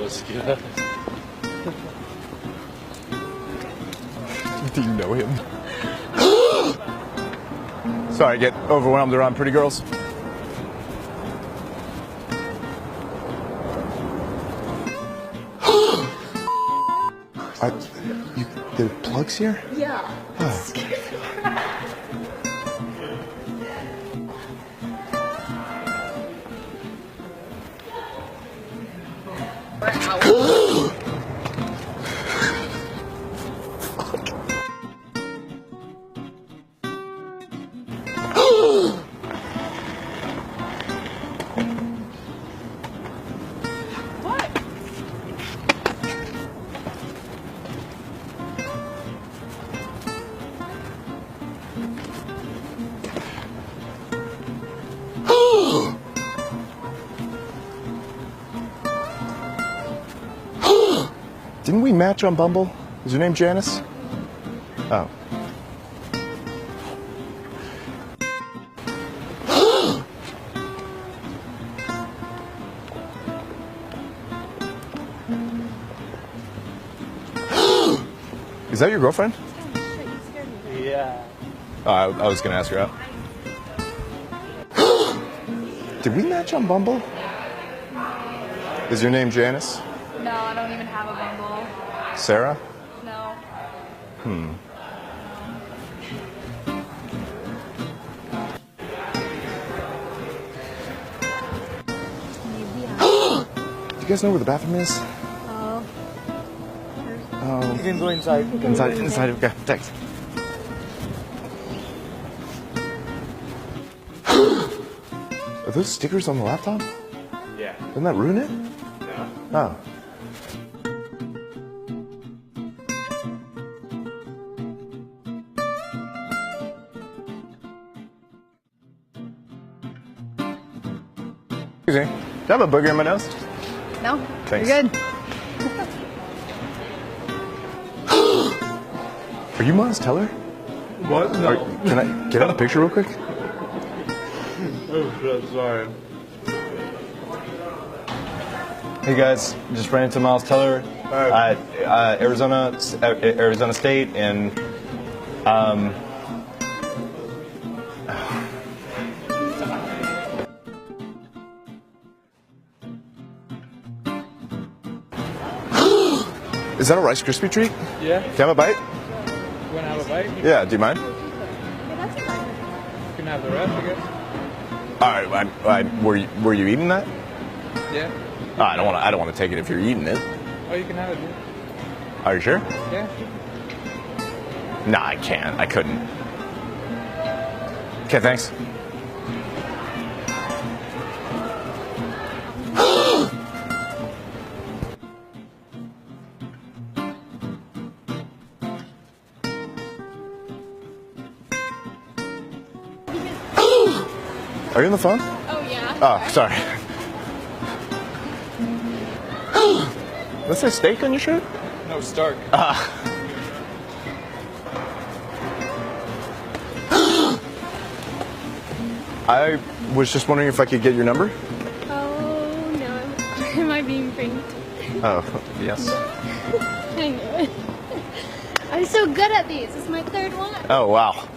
those. Yeah. Do you know him? Sorry, I get overwhelmed around pretty girls. There are plugs here? Yeah. Oh. What? Didn't we match on Bumble? Is your name Janice? Oh. Is that your girlfriend? Yeah. Oh, I was gonna ask her out. Did we match on Bumble? Is your name Janice? No, I don't even have a Bumble. Sarah? No. Do you guys know where the bathroom is? Oh. Oh. You can go inside. Inside. Okay, thanks. Are those stickers on the laptop? Yeah. Doesn't that ruin it? No. Oh. Excuse me. Do I have a booger in my nose? No. Thanks. You're good. Are you Miles Teller? What? No. Can I get out a picture real quick? Oh, shit, sorry. Hey guys, just ran into Miles Teller at Arizona State, and is that a Rice Krispie treat? Yeah. Can I have a bite? You want to have a bite? Yeah, do you mind? Yeah, that's fine. You can have the rest, I guess. All right, were you eating that? Yeah. Oh, I don't want to take it if you're eating it. Oh, you can have it, dude. Are you sure? Yeah. Nah, I can't. I couldn't. Okay, thanks. Are you on the phone? Oh, yeah. Oh, sorry. Does that say steak on your shirt? No, Stark. I was just wondering if I could get your number. Oh, no. Am I being pranked? Oh, yes. I knew it. I'm so good at these. This is my third one. Oh, wow.